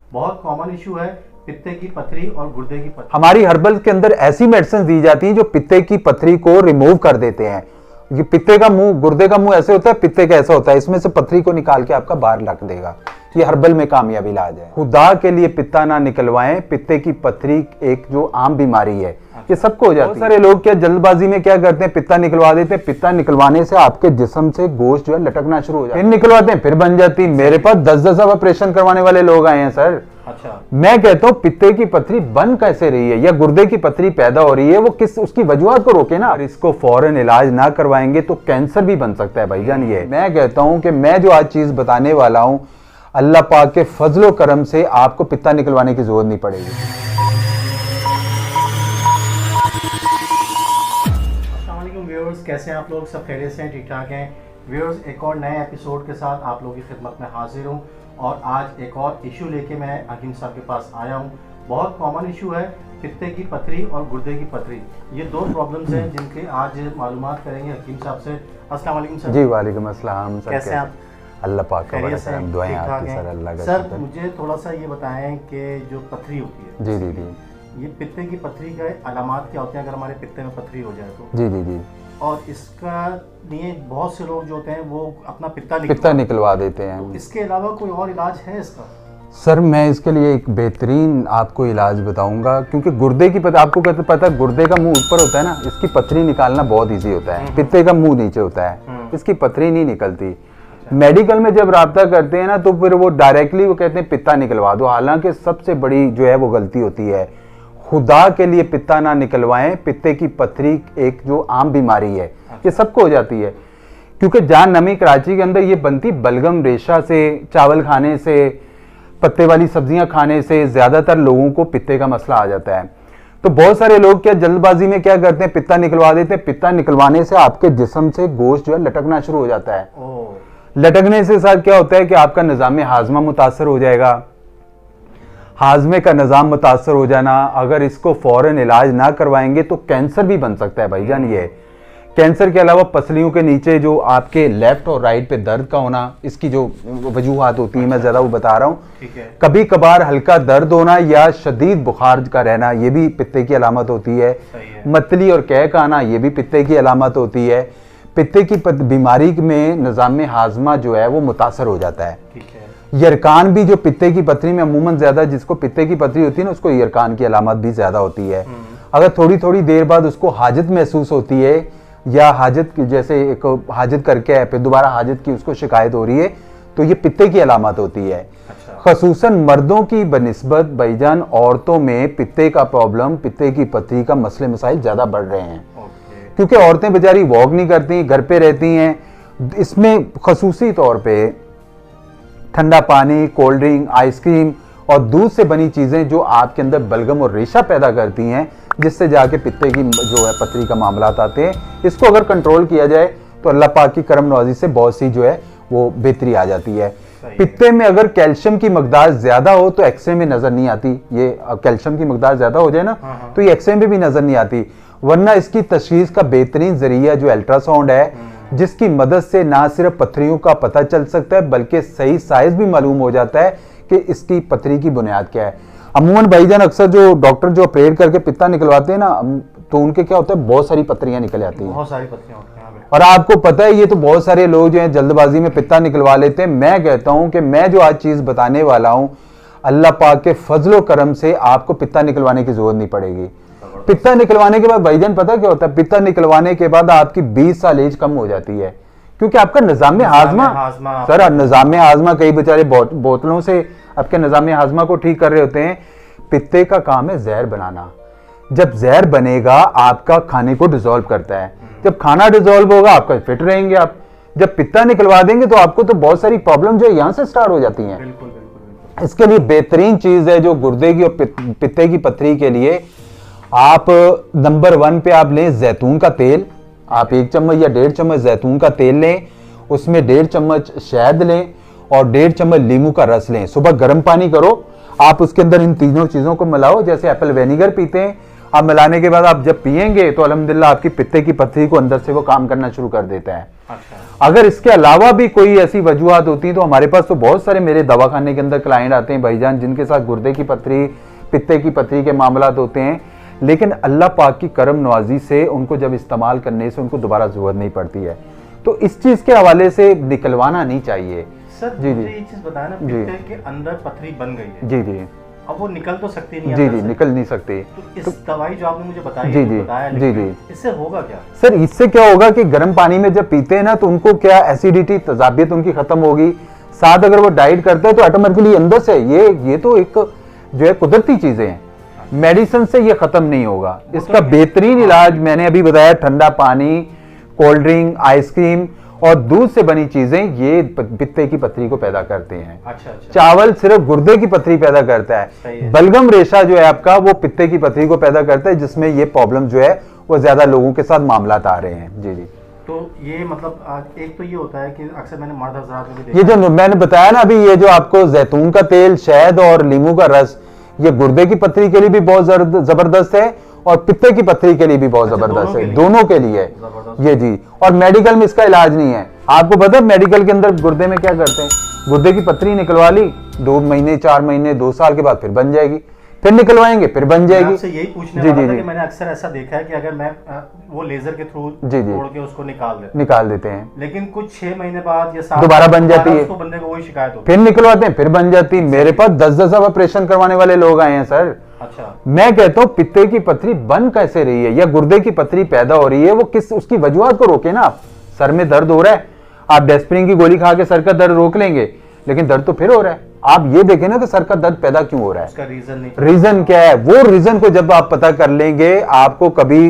बहुत common issue है पित्ते की पथरी और गुर्दे की पथरी। हमारी हर्बल के अंदर ऐसी मेडिसिन दी जाती हैं जो पित्ते की पथरी को रिमूव कर देते हैं। ये पित्ते का मुंह, गुर्दे का मुंह ऐसे होता है, पित्ते का ऐसा होता है, इसमें से पथरी को निकाल के आपका बाहर रख देगा। ये हर्बल में कामयाब इलाज है। खुदा के लिए पित्ता ना निकलवाएं, पित्ते की पथरी एक जो आम बीमारी है, ये सबको हो जाती है। बहुत सारे लोग क्या जल्दबाजी में क्या करते हैं, पित्ता निकलवा देते हैं। पित्ता निकलवाने से आपके जिस्म से गोश्त जो है लटकना शुरू हो जाता है, फिर निकलवाते हैं, फिर बन जाती है। मेरे पास 10-10 ऑपरेशन करवाने वाले लोग आए हैं सर। अच्छा, मैं कहता हूं पित्ते की पथरी बन कैसे रही है या गुर्दे की पथरी पैदा हो रही है, वो किस उसकी वजूहत को रोके ना। और इसको फौरन इलाज ना करवाएंगे तो कैंसर भी बन सकता है भाईजान। ये मैं कहता हूं कि मैं जो आज चीज बताने वाला हूं, अल्लाह पाक के फजलो करम से आपको पित्ता निकलवाने की जरूरत नहीं पड़ेगी। अस्सलाम वालेकुम व्यूअर्स, कैसे हैं आप लोग? सब खैरियत से हैं, ठीक ठाक हैं व्यूअर्स। एक और नए एपिसोड के साथ आप लोगों की खिदमत में हाजिर हूं और आज एक और इशू लेके मैं हकीम साहब के पास आया हूं। बहुत कॉमन इशू है पित्ते की पथरी और गुर्दे की पथरी। ये दो प्रॉब्लम्स हैं जिनके आज मालूमात करेंगे हकीम साहब से। अस्सलाम वालेकुम सर। जी वालेकुम अस्सलाम सर। कैसे हैं आप? अल्लाह पाक का खैरियत से करम, दुआएं ठीक ठाक आपकी हैं? सर। अल्लाह का सर शुक्र। मुझे थोड़ा सा ये बताएं कि जो पथरी होती है, जी जी जी ये पित्ते की पथरी का अलामात क्या होते हैं अगर हमारे पित्ते में पथरी हो जाए तो? जी जी जी और इसका लिए बहुत से लोग जो होते हैं वो अपना पित्ता निकलवा देते हैं। तो इसके अलावा कोई और इलाज है इसका? सर मैं इसके लिए एक बेहतरीन आपको इलाज बताऊंगा, क्योंकि गुर्दे की आपको कहते पता है गुर्दे का मुंह ऊपर होता है ना, इसकी पथरी निकालना बहुत इजी होता है। पित्ते का मुंह नीचे होता है, इसकी पथरी नहीं निकलती। मेडिकल में जब राब्ता करते हैं ना तो फिर वो डायरेक्टली वो कहते हैं पित्ता निकलवा दो। हालांकि सबसे बड़ी जो है वो गलती होती है। खुदा के लिए पित्ता ना निकलवाएं, पित्ते की पथरी एक जो आम बीमारी है, ये सबको हो जाती है। क्योंकि जान नमी कराची के अंदर ये बनती बलगम रेशा से, चावल खाने से, पत्ते वाली सब्जियां खाने से ज्यादातर लोगों को पित्ते का मसला आ जाता है। तो बहुत सारे लोग क्या जल्दबाजी में क्या करते हैं, पित्ता निकलवा देते हैं। पित्ता निकलवाने से आपके जिस्म से गोश्त जो है लटकना शुरू हो जाता है। लटकने से साथ क्या होता है कि आपका निज़ाम हाजमा मुतासर हो जाएगा। हाजमे का निज़ाम मुतासर हो जाना, अगर इसको फौरन इलाज ना करवाएंगे तो कैंसर भी बन सकता है भाईजान। ये कैंसर के अलावा पसलियों के नीचे जो आपके लेफ्ट और राइट पे दर्द का होना, इसकी जो वजूहात होती है मैं ज़्यादा वो बता रहा हूँ। कभी कभार हल्का दर्द होना या शदीद बुखार का रहना, ये भी पित्ते की अलामत होती है। मतली और कैक आना, ये भी पित्ते की अलामत होती है। पित्ते की बीमारी में निज़ाम हाजमा जो है वो मुतासर हो जाता है। यरकान भी जो पित्ते की पथरी में अमूमन ज्यादा जिसको पित्ते की पथरी होती है ना, उसको यरकान की अलामत भी ज्यादा होती है। अगर थोड़ी थोड़ी देर बाद उसको हाजत महसूस होती है या हाजत की जैसे एक हाजत करके है फिर दोबारा हाजत की उसको शिकायत हो रही है, तो ये पित्ते की अलामत होती है। खसूसन मर्दों की बनिस्बत भाईजान औरतों में पित्ते का प्रॉब्लम, पित्ते की पथरी का मसले मसाइल ज्यादा बढ़ रहे हैं। क्योंकि औरतें बेचारी वॉक नहीं करती, घर पे रहती हैं। इसमें खसूसी तौर पे ठंडा पानी, कोल्ड ड्रिंक, आइसक्रीम और दूध से बनी चीजें जो आपके अंदर बलगम और रेशा पैदा करती हैं, जिससे जाके पित्ते की जो है पथरी का मामला आते हैं। इसको अगर कंट्रोल किया जाए तो अल्लाह पाक की करम नवाजी से बहुत सी जो है वो बेहतरी आ जाती है। पित्ते में अगर कैल्शियम की मकदार ज्यादा हो तो एक्सरे में नजर नहीं आती। ये कैल्शियम की मकदार ज्यादा हो जाए ना तो ये एक्सरे में भी नजर नहीं आती। वरना इसकी तशखीस का बेहतरीन जरिया जो अल्ट्रासाउंड है, जिसकी मदद से ना सिर्फ पथरियों का पता चल सकता है बल्कि सही साइज भी मालूम हो जाता है कि इसकी पथरी की बुनियाद क्या है। अमूमन भाईजान अक्सर जो डॉक्टर जो ऑपरेट करके पित्ता निकलवाते हैं ना, तो उनके क्या होता है बहुत सारी पथरियां निकल आती हैं। बहुत सारी पथरियां होती हैं। और आपको पता है ये तो बहुत सारे लोग जो है जल्दबाजी में पित्ता निकलवा लेते हैं। मैं कहता हूं कि मैं जो आज चीज बताने वाला हूं, अल्लाह पाक के फजलो करम से आपको पित्ता निकलवाने की जरूरत नहीं पड़ेगी। पित्ता निकलवाने के बाद भाईजान पता क्या होता है, पित्ता निकलवाने के बाद आपकी 20 साल एज कम हो जाती है। क्योंकि आपका निज़ाम हाजमा सर, निज़ाम हाजमा कई बेचारे बोतलों से आपके निज़ाम हाजमा को ठीक कर रहे होते हैं। पित्ते का काम है जहर बनाना। जब जहर बनेगा आपका खाने को डिसॉल्व करता है। जब खाना डिसॉल्व होगा आपका फिट रहेंगे आप। जब पित्ता निकलवा देंगे तो आपको तो बहुत सारी प्रॉब्लम जो है यहाँ से स्टार्ट हो जाती हैं। इसके लिए बेहतरीन चीज है जो गुर्दे की और पित्ते की पथरी के लिए, आप नंबर 1 पे आप लें जैतून का तेल। आप 1 चम्मच या 1.5 चम्मच जैतून का तेल लें, उसमें 1.5 चम्मच शहद लें और 1.5 चम्मच नींबू का रस लें। सुबह गर्म पानी करो, आप उसके अंदर इन तीनों चीजों को मिलाओ। जैसे एप्पल विनेगर पीते हैं, आप मिलाने के बाद आप जब पिएंगे तो अल्हम्दुलिल्लाह आपकी पित्ते की पथरी को अंदर से वो काम करना शुरू कर देता है। अच्छा। अगर इसके अलावा भी कोई ऐसी वजूहत होती है तो हमारे पास तो बहुत सारे मेरे दवाखाने के अंदर क्लाइंट आते हैं भाईजान, जिनके साथ गुर्दे की पथरी, पित्ते की पथरी के मामला होते हैं, लेकिन अल्लाह पाक की करम नवाजी से उनको जब इस्तेमाल करने से उनको दोबारा जरूरत नहीं पड़ती है। तो इस चीज के हवाले से निकलवाना नहीं चाहिए। सर जी जी, ये चीज बताया ना, पित्ते के अंदर पथरी बन गई है। जी जी, अब वो निकल तो सकती नहीं है। जी जी, निकल नहीं सकती। तो इस दवाई जो आपने मुझे बताई जी है, जी, बताया, जी जी, इससे होगा क्या? सर इससे क्या होगा कि गर्म पानी में जब पीते हैं ना तो उनको क्या एसिडिटी, तजाबियत उनकी खत्म होगी। साथ अगर वो डाइट करते हैं तो ऑटोमेटिकली अंदर से ये तो एक जो है कुदरती चीजें हैं, मेडिसिन से ये खत्म नहीं होगा। इसका बेहतरीन इलाज मैंने अभी बताया, ठंडा पानी, कोल्ड ड्रिंक, आइसक्रीम और दूध से बनी चीजें ये पित्ते की पथरी को पैदा करते हैं। अच्छा, अच्छा। चावल सिर्फ गुर्दे की पथरी पैदा करता है। बलगम रेशा जो है आपका वो पित्ते की पथरी को पैदा करता है, जिसमें ये प्रॉब्लम जो है वो ज्यादा लोगों के साथ मामलात आ रहे हैं। जी जी, तो ये मतलब एक तो ये होता है कि अक्सर मैंने मर्द हज़रात में भी देखा, ये जो मैंने बताया ना अभी, ये जो आपको जैतून का तेल, शहद और नींबू का रस, ये गुर्दे की पथरी के लिए भी बहुत जबरदस्त है और पित्ते की पथरी के लिए भी बहुत जबरदस्त है, दोनों के लिए ये जी। और मेडिकल में इसका इलाज नहीं है। आपको पता है मेडिकल के अंदर गुर्दे में क्या करते हैं, गुर्दे की पथरी निकलवा ली, 2 महीने 4 महीने 2 साल के बाद फिर बन जाएगी, फिर निकलवाएंगे फिर बन जाएगी। आपसे यही पूछने वाला था कि मैंने अक्सर ऐसा देखा है कि अगर मैं वो लेजर के थ्रू तोड़ के उसको निकाल देते हैं, लेकिन कुछ 6 महीने बाद या 7 दोबारा बन जाती है, उसको बंदे को वही शिकायत होती है, फिर निकलवाते हैं फिर बन जाती है। मेरे पास 10-10 ऑपरेशन करवाने वाले लोग आए हैं सर। अच्छा। मैं कहता हूँ पित्ते की पथरी बन कैसे रही है या गुर्दे की पथरी पैदा हो रही है, वो किस उसकी वजूहत को रोके ना। आप सर में दर्द हो रहा है, आप डेस्प्रिन की गोली खा के सर का दर्द रोक लेंगे, लेकिन दर्द तो फिर हो रहा है। आप ये देखें ना कि सर का दर्द पैदा क्यों हो रहा है, उसका रीजन नहीं, रीजन क्या है। वो रीजन को जब आप पता कर लेंगे, आपको कभी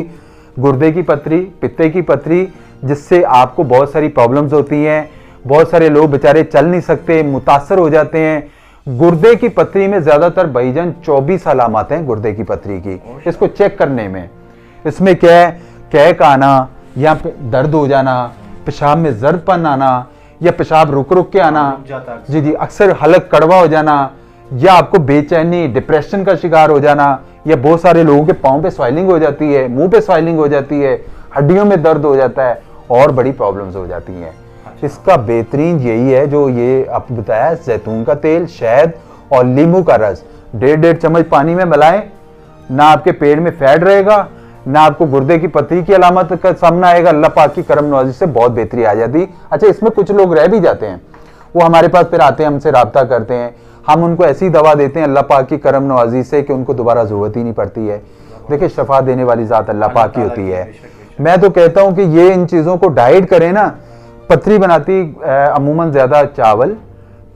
गुर्दे की पथरी, पित्ते की पथरी, जिससे आपको बहुत सारी प्रॉब्लम्स होती हैं, बहुत सारे लोग बेचारे चल नहीं सकते, मुतासर हो जाते हैं। गुर्दे की पथरी में ज्यादातर भाईजान 24 अलामत हैं गुर्दे की पथरी की, इसको चेक करने में। इसमें क्या है, कैक आना या दर्द हो जाना, पेशाब में जर्दपन आना या पेशाब रुक रुक के आना, जी जी, अक्सर हलक कड़वा हो जाना, या आपको बेचैनी, डिप्रेशन का शिकार हो जाना, या बहुत सारे लोगों के पाँव पे स्वेलिंग हो जाती है, मुंह पे स्वेलिंग हो जाती है, हड्डियों में दर्द हो जाता है और बड़ी प्रॉब्लम्स हो जाती हैं। इसका बेहतरीन यही है जो ये आपको बताया, जैतून का तेल, शहद और नींबू का रस 1.5 चम्मच पानी में मिलाएं, ना आपके पेट में फैट रहेगा, ना आपको गुर्दे की पथरी की अलामत का सामना आएगा। अल्लाह पाक की करम नवाजी से बहुत बेहतरी आ जाती। अच्छा, इसमें कुछ लोग रह भी जाते हैं, वो हमारे पास फिर आते हैं, हमसे राब्ता करते हैं, हम उनको ऐसी दवा देते हैं अल्लाह पाक की करम नवाजी से कि उनको दोबारा जरूरत ही नहीं पड़ती है। देखिए, शफा देने वाली जात अल्लाह पाक की होती है। मैं तो कहता हूँ कि ये इन चीज़ों को डाइट करें ना। पथरी बनाती अमूमन ज़्यादा चावल,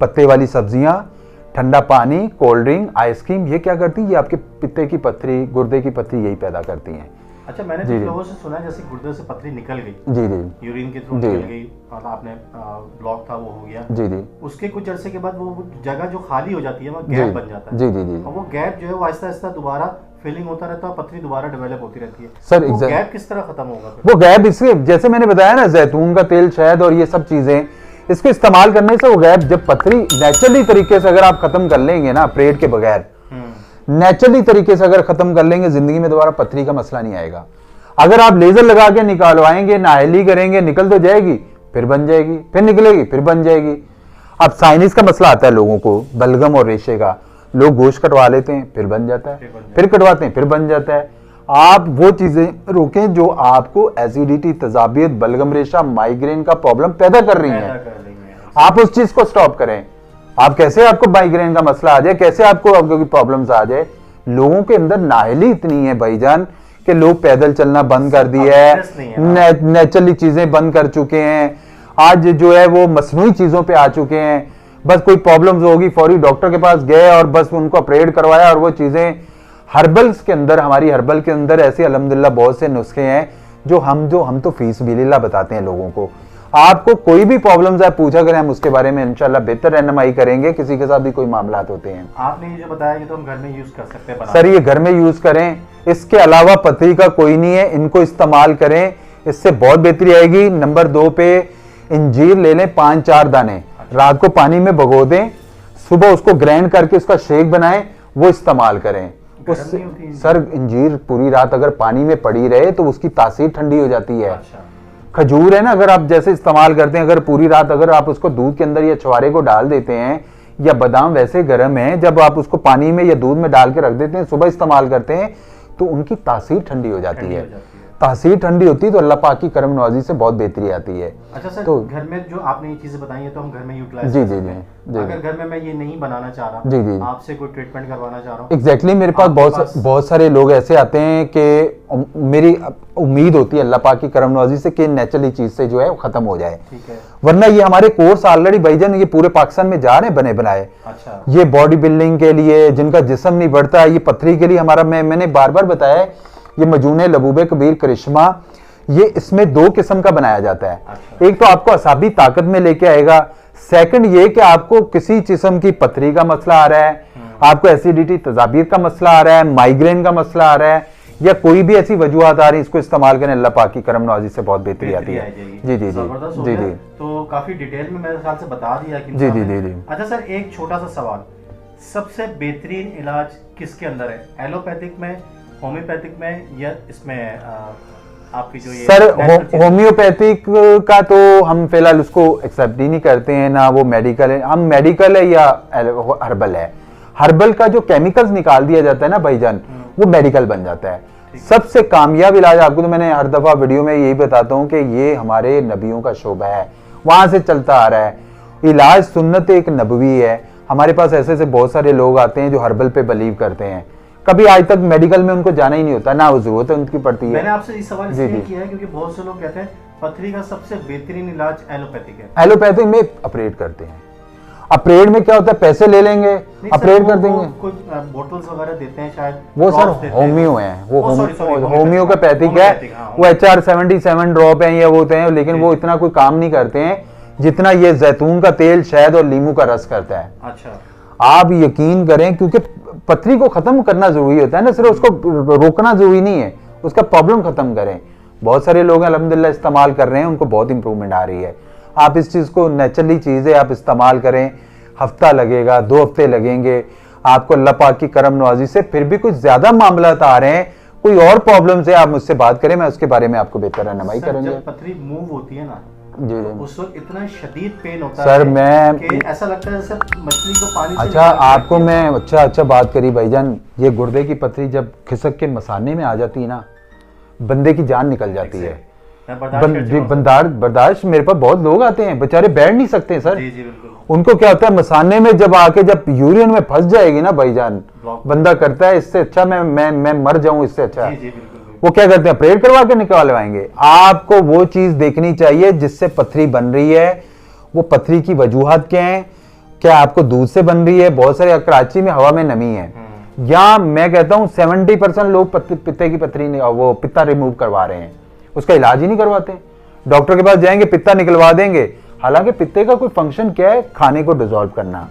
पत्ते वाली सब्जियाँ, ठंडा पानी, कोल्ड ड्रिंक, आइसक्रीम, ये क्या करती है, ये आपके पित्ते की पथरी, गुर्दे की पथरी यही पैदा करती हैं। अच्छा, मैंने कुछ लोगों से सुना है जैसे गुर्दे से पथरी निकल गई, जी जी, यूरिन के थ्रू निकल गई, और आपने ब्लॉक था वो हो गया, जी जी, उसके कुछ अरसे के बाद वो जगह जो खाली हो जाती है वहाँ गैप बन जाता है, जी जी जी, और वो गैप जो है वो आहिस्ता आहिस्ता दोबारा फिलिंग होता रहता है, पथरी दोबारा डेवलप होती रहती है। सर वो गैप किस तरह खत्म होगा? वो गैप इसके, जैसे मैंने बताया ना, जैतून का तेल, शहद और ये सब चीजें, इसको इस्तेमाल करने से वो गैप, जब पथरी नेचुरली तरीके से अगर आप खत्म कर लेंगे ना, प्रेड के बगैर नेचुरली तरीके से अगर खत्म कर लेंगे, जिंदगी में दोबारा पथरी का मसला नहीं आएगा। अगर आप लेजर लगा के निकालवाएंगे, नाहली करेंगे, निकल तो जाएगी, फिर बन जाएगी, फिर निकलेगी, फिर बन जाएगी। अब साइनिस का मसला आता है लोगों को, बलगम और रेशे का, लोग गोश्त कटवा लेते हैं, फिर बन जाता है, फिर कटवाते हैं, फिर बन जाता है। आप वो चीजें रोकें जो आपको एसिडिटी, तजाबियत, बलगम रेशा, माइग्रेन का प्रॉब्लम पैदा कर रही हैं। आप उस चीज को स्टॉप करें। आप कैसे आपको माइग्रेन का मसला आ जाए, कैसे आपको प्रॉब्लम्स आ जाए। लोगों के अंदर नाहली इतनी है भाईजान कि लोग पैदल चलना बंद कर दिया है, नेचुरली चीजें बंद कर चुके हैं। आज जो है वो मसनूई चीजों पे आ चुके हैं। बस कोई प्रॉब्लम्स होगी, फौरी डॉक्टर के पास गए और बस उनको ऑपरेट करवाया, और वो चीजें हर्बल्स के अंदर, हमारी हर्बल के अंदर ऐसे अल्हम्दुलिल्लाह बहुत से नुस्खे हैं जो हम तो फीस बिलिल्लाह बताते हैं लोगों को। आपको कोई भी प्रॉब्लम्स है पूछा करें, हम उसके बारे में इंशाल्लाह बेहतर रहनुमाई करेंगे। किसी के साथ भी कोई मामलात होते हैं, आपने ये जो बताया कि तो हम घर में यूज कर सकते हैं। सर ये घर में यूज करें, इसके अलावा पथरी का कोई नहीं है, इनको इस्तेमाल करें, इससे बहुत बेहतरी आएगी। नंबर 2 पे इंजीर ले लें 5-4 दाने, रात को पानी में भिगो दें, सुबह उसको ग्राइंड करके उसका शेक बनाएं, वो इस्तेमाल करें। सर इंजीर पूरी रात अगर पानी में पड़ी रहे तो उसकी तासीर ठंडी हो जाती है। खजूर है ना, अगर आप जैसे इस्तेमाल करते हैं, अगर पूरी रात अगर आप उसको दूध के अंदर या छुआरे को डाल देते हैं, या बादाम वैसे गर्म है, जब आप उसको पानी में या दूध में डाल के रख देते हैं, सुबह इस्तेमाल करते हैं, तो उनकी तासीर ठंडी हो जाती है। तासीर ठंडी होती है तो अल्लाह पाक की करम नवाजी से बहुत बेहतरी आती है। अच्छा सर, तो घर में जो आपने ये चीजें बताई हैं तो हम घर में यूटिलाइज जी कर जी सकते जी हैं। जी अगर घर में मैं ये नहीं बनाना चाह रहा, जी जी आपसे कोई ट्रीटमेंट करवाना चाह रहा हूँ, एग्जैक्टली मेरे पास बहुत सारे लोग ऐसे आते हैं कि मेरी उम्मीद होती है अल्लाह पाक की करम नवाजी से कि नेचुरली चीज से जो है वो खत्म हो जाए। ठीक है। वरना ये हमारे कोर्स ऑलरेडी भाईजान ये पूरे पाकिस्तान में जा रहे हैं बने बनाए। अच्छा। ये बॉडी बिल्डिंग के लिए, जिनका जिस्म नहीं बढ़ता है, ये पथरी के लिए हमारा, मैंने बार बार बताया है, ये मजूने लबूबे कबीर करिश्मा, ये इसमें 2 किस्म का बनाया जाता है। अच्छा। एक तो आपको असाबी ताकत में लेके आएगा, सेकंड ये कि आपको किसी किस्म की पथरी का मसला आ रहा है, आपको एसिडिटी तजाबीर का मसला आ रहा है, माइग्रेन का मसला आ रहा है, या कोई भी ऐसी वजूहत आ रही है, इसको इस्तेमाल करें, अल्लाह पाक की करम नवाजी से बहुत बेहतरी आती है। जी जी जी जी जी। तो काफी डिटेल में मेरे ख्याल से बता दिया कि जी जी जी जी। अच्छा सर, एक छोटा सा सवाल, सबसे बेहतरीन इलाज किसके अंदर है, एलोपैथिक में, होम्योपैथिक में, या इसमें आपकी जो ये सर होम्योपैथिक का तो हम फिलहाल उसको एक्सेप्ट ही नहीं करते हैं, ना वो मेडिकल है, हम मेडिकल है या हर्बल है। हर्बल का जो केमिकल्स निकाल दिया जाता है ना भाईजान, वो मेडिकल बन जाता है। सबसे कामयाब इलाज आपको तो मैंने हर दफा वीडियो में यही बताता हूँ कि ये हमारे नबियों का शोबा है, वहां से चलता आ रहा है। इलाज सुन्नत एक नबवी है। हमारे पास ऐसे ऐसे बहुत सारे लोग आते हैं जो हर्बल पे बिलीव करते हैं, कभी आज तक मेडिकल में उनको जाना ही नहीं होता, ना वो जरूरत है उनकी पड़ती है। मैंने आपसे इस सवाल इसलिए किया है क्योंकि बहुत से लोग कहते हैं पथरी का सबसे बेहतरीन इलाज एलोपैथिक है। एलोपैथिक में ऑपरेट करते हैं। ऑपरेट में क्या होता है, पैसे ले लेंगे, ऑपरेट कर देंगे, कुछ बोटल्स वगैरह देते हैं शायद, वो सर होम्यो है, वो होम्योपैथिक है, वो HR-77 ड्रॉप है या वो होते हैं, लेकिन वो इतना कोई काम नहीं करते हैं जितना ये जैतून का तेल, शहद और नींबू का रस करता है। अच्छा। आप यकीन करें, क्योंकि पथरी को खत्म करना जरूरी होता है ना, सिर्फ उसको रोकना जरूरी नहीं है, उसका प्रॉब्लम खत्म करें। बहुत सारे लोग अल्हम्दुलिल्लाह इस्तेमाल कर रहे हैं, उनको बहुत इंप्रूवमेंट आ रही है। आप इस चीज को, नेचुरली चीज है, आप इस्तेमाल करें, हफ्ता लगेगा, 2 हफ्ते लगेंगे आपको, अल्लाह पाक की करम नवाजी से। फिर भी कुछ ज्यादा मामला आ रहे हैं, कोई और प्रॉब्लम से, आप मुझसे बात करें, मैं उसके बारे में आपको बेहतर रहनुमाई करेंगे। जब पथरी मूव होती है ना जी तो उस वक्त इतना शदीद पेन होता सर, है मैं कि ऐसा लगता है जैसे मछली को पानी से अच्छा आपको मैं अच्छा बात करी भाईजान, ये गुर्दे की पथरी जब खिसक के मसाने में आ जाती है ना, बंदे की जान निकल जाती है। बर्दाश्त मेरे पास बहुत लोग आते हैं, बेचारे बैठ नहीं सकते सर। जी जी बिल्कुल। उनको क्या होता है, मसाने में जब आके जब यूरिन में फंस जाएगी ना भाईजान, बंदा करता है इससे अच्छा मैं मर जाऊं, इससे अच्छा। जी जी बिल्कुल। वो क्या करते हैं, प्रेयर करवा के निकालवाएंगे। आपको वो चीज देखनी चाहिए जिससे पथरी बन रही है, वो पथरी की वजूहत क्या है, क्या आपको दूध से बन रही है। बहुत सारे कराची में हवा में नमी है, या मैं कहता हूं 70% लोग पित्ते की पथरी, वो पित्ता रिमूव करवा रहे हैं, उसका इलाज ही नहीं करवाते। डॉक्टर के पास जाएंगे, पित्ता निकलवा देंगे, हालांकि पित्ते का कोई फंक्शन क्या है, खाने को डिसॉल्व करना।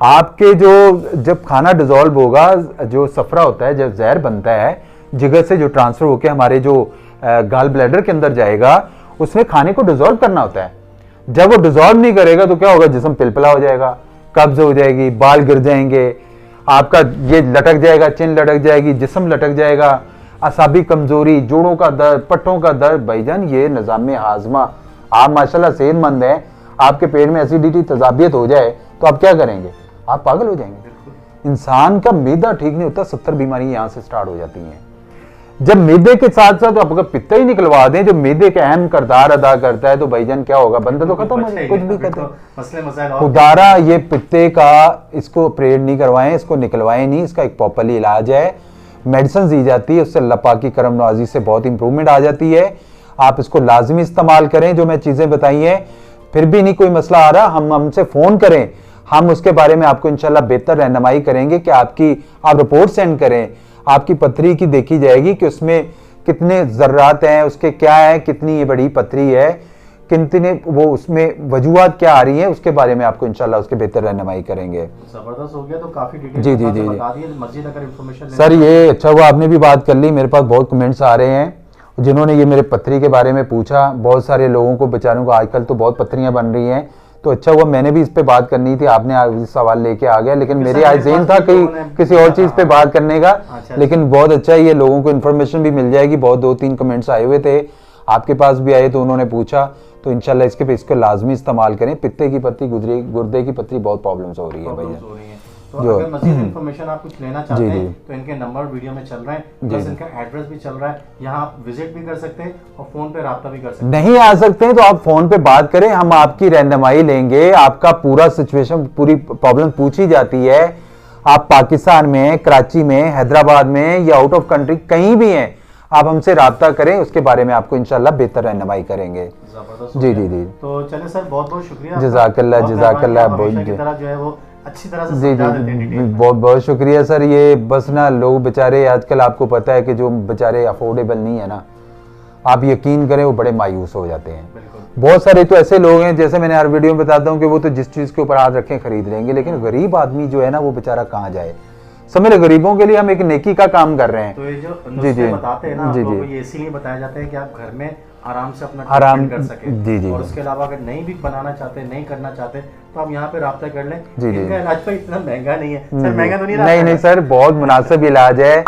आपके जो जब खाना डिसॉल्व होगा, जो सफरा होता है, जब जहर बनता है जिगर से जो ट्रांसफर होकर हमारे जो गाल ब्लैडर के अंदर जाएगा, उसमें खाने को डिसॉल्व करना होता है। जब वो डिसॉल्व नहीं करेगा तो क्या होगा, जिस्म पिलपिला हो जाएगा, कब्ज हो जाएगी, बाल गिर जाएंगे, आपका ये लटक जाएगा, चिन लटक जाएगी, जिस्म लटक जाएगा, असाबी कमजोरी, जोड़ों का दर्द, पट्टों का दर्द। भाईजान ये निज़ाम हाजमा, आप माशाल्लाह सेहतमंद हैं, आपके पेट में एसिडिटी तजाबियत हो जाए तो आप क्या करेंगे, आप पागल हो जाएंगे। इंसान का मैदा ठीक नहीं होता, 70 बीमारियां यहां से स्टार्ट हो जाती हैं। जब मैदे के साथ साथ आप अगर पित्ता ही निकलवा दें, जो मैदे का अहम किरदार अदा करता है, तो भाईजान क्या होगा, बंदा तो खत्म हो, कुछ भी करते खुदारा ये पित्ते का, इसको ऑपरेट नहीं करवाएं, इसको निकलवाएं नहीं, इसका एक प्रॉपरली इलाज है, मेडिसिन दी जाती है, उससे अल्लाह पाक की करम नवाजी से बहुत इंप्रूवमेंट आ जाती है। आप इसको लाजमी इस्तेमाल करें, जो मैं चीजें बताई हैं। फिर भी नहीं कोई मसला आ रहा, हमसे फोन करें, हम उसके बारे में आपको इंशाल्लाह बेहतर रहनुमाई करेंगे कि आप रिपोर्ट सेंड करें, आपकी पथरी की देखी जाएगी कि उसमें कितने जर्रात हैं, उसके क्या है, कितनी ये बड़ी पथरी है, कितने वो उसमें वजूहात क्या आ रही हैं, उसके बारे में आपको इंशाल्लाह उसके बेहतर रहनुमाई करेंगे। जबरदस्त हो गया, तो काफी डिटेल जी जी जी मस्जिद अगर इंफॉर्मेशन सर, ये अच्छा हुआ आपने भी बात कर ली। मेरे पास बहुत कमेंट्स आ रहे हैं जिन्होंने ये मेरे पथरी के बारे में पूछा। बहुत सारे लोगों को बेचारों को आजकल तो बहुत पथरियां बन रही हैं, तो अच्छा हुआ मैंने भी इस पे बात करनी थी, आपने आज सवाल लेके आ गया, लेकिन मेरे आज ज़हन था कहीं किसी और चीज पे बात करने का। लेकिन बहुत अच्छा है, ये लोगों को इन्फॉर्मेशन भी मिल जाएगी। बहुत 2-3 कमेंट्स आए हुए थे, आपके पास भी आए तो उन्होंने पूछा, तो इंशाल्लाह इसको लाजमी इस्तेमाल करें। पित्ते की पत्ती, गुर्दे की पत्ती बहुत प्रॉब्लम्स हो रही है भैया। तो जो अगर मज़ीद इन्फॉर्मेशन आप कुछ लेना चाहते हैं तो इनके नंबर वीडियो में चल रहे हैं, प्लस इनका एड्रेस भी चल रहा है, यहाँ आप विजिट भी कर सकते हैं और फोन पे राब्ता भी कर सकते हैं। नहीं आ सकते हैं तो आप फोन पे बात करें, हम आपकी रहनुमाई लेंगे। आपका पूरा सिचुएशन, पूरी प्रॉब्लम पूछी जाती है। आप पाकिस्तान में, कराची में, हैदराबाद में या आउट ऑफ कंट्री कहीं भी हैं, आप हमसे राब्ता करें, उसके बारे में आपको इंशाल्लाह बेहतर रहनुमाई करेंगे। जी जी जी। तो चले सर, बहुत बहुत शुक्रिया। जज़ाकल्लाह जज़ाकल्लाह। जो है वो अच्छी तरह से जी जी, बहुत बहुत शुक्रिया सर। ये बस ना लोग बेचारे आजकल, आपको पता है कि जो बेचारे अफोर्डेबल नहीं है ना, आप यकीन करें वो बड़े मायूस हो जाते हैं। बहुत सारे तो ऐसे लोग हैं, जैसे मैंने हर वीडियो में बताता हूँ कि वो तो जिस चीज़ के ऊपर हाथ रखें खरीद लेंगे, लेकिन गरीब आदमी जो है ना वो बेचारा कहाँ जाए। समझ लो, गरीबों के लिए हम एक नेकी का काम कर रहे हैं। तो ये जो नुस्खे बताते हैं ना आप लोगों को, ये इसीलिए बताया जाता है कि आप घर में आराम से अपना आराम कर सके। जी जी। और उसके अलावा अगर नहीं भी बनाना चाहते, नहीं करना चाहते, तो आप यहाँ पे राब्ता कर लें। जी जी। इनका इलाज तो इतना महंगा नहीं है सर, महंगा तो नहीं? नहीं सर, बहुत मुनासिब इलाज है।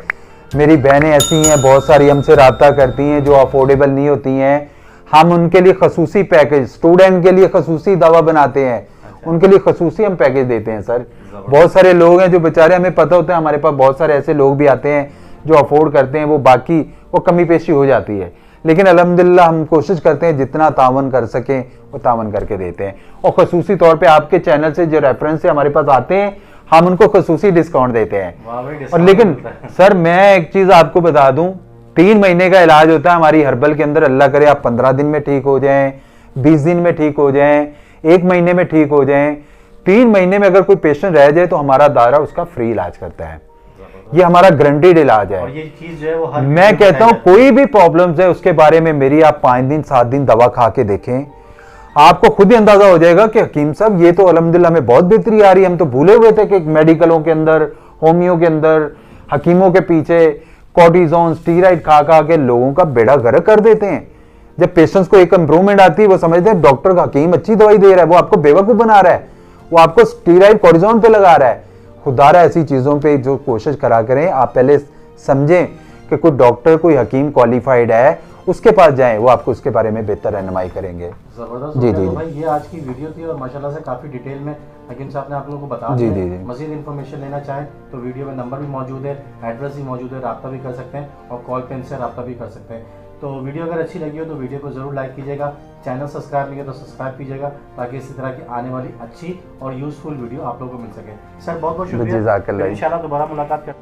मेरी बहनें ऐसी हैं बहुत सारी, हमसे राब्ता करती हैं जो अफोर्डेबल नहीं होती हैं। हम उनके लिए खसूसी पैकेज, स्टूडेंट के लिए खसूसी दवा बनाते हैं, उनके लिए खसूसी हम पैकेज देते हैं सर। बहुत सारे लोग हैं जो बेचारे, हमें पता होता है, हमारे पास बहुत सारे ऐसे लोग भी आते हैं जो अफोर्ड करते हैं, वो बाकी वो कमी पेशी हो जाती है, लेकिन अल्हम्दुलिल्लाह हम कोशिश करते हैं जितना तावन कर सकें वो तावन करके देते हैं। और खसूसी तौर पे आपके चैनल से जो रेफरेंस से हमारे पास आते हैं, हम उनको खसूसी डिस्काउंट देते हैं। और लेकिन सर मैं एक चीज़ आपको बता दूं, 3 महीने का इलाज होता है हमारी हर्बल के अंदर। अल्लाह करे आप 15 दिन में ठीक हो जाएं, 20 दिन में ठीक हो जाएं, 1 महीने में ठीक हो जाएं। 3 महीने में अगर कोई पेशेंट रह जाए तो हमारा दायरा उसका फ्री इलाज करता है। ये हमारा गारंटीड इलाज है। और ये चीज जो है वो हर मैं कहता हूँ कोई भी प्रॉब्लम्स है उसके बारे में मेरी आप 5 दिन 7 दिन दवा खा के देखें, आपको खुद ही अंदाजा हो जाएगा कि हकीम साहब ये तो अल्हम्दुलिल्लाह में बहुत बेहतरी आ रही है। हम तो भूले हुए थे कि मेडिकलों के अंदर, होमियो के अंदर, हकीमों के पीछे कॉर्टिजोन, स्टीराइड खा खा के लोगों का बेड़ा गर्क कर देते हैं। जब पेशेंट्स को एक इंप्रूवमेंट आती है वो समझते हैं डॉक्टर का, हकीम अच्छी दवाई दे रहा है, वो आपको बेवकूफ बना रहा है, वो आपको स्टीराइड कॉर्टिजोन पे लगा रहा है। खुदारा ऐसी चीज़ों पे जो कोशिश करा करें, आप पहले समझें कि कोई डॉक्टर, कोई हकीम क्वालिफाइड है, उसके पास जाएं, वो आपको उसके बारे में बेहतर रहनुमाई करेंगे। जबरदस्त। जी जी। तो भाई ये आज की वीडियो थी और माशाल्लाह से काफ़ी डिटेल में हकीम साहब ने आप लोगों को बता दिया। जी जी। मज़ीद इन्फॉर्मेशन लेना चाहें तो वीडियो में नंबर भी मौजूद है, एड्रेस भी मौजूद है, राब्ता भी कर सकते हैं और कॉल पे इनसे राब्ता भी कर सकते हैं। तो वीडियो अगर अच्छी लगी हो तो वीडियो को ज़रूर लाइक कीजिएगा, चैनल सब्सक्राइब नहीं किया तो सब्सक्राइब कीजिएगा, ताकि इसी तरह की आने वाली अच्छी और यूज़फुल वीडियो आप लोगों को मिल सके। सर बहुत बहुत शुक्रिया, इंशाल्लाह दोबारा मुलाकात कर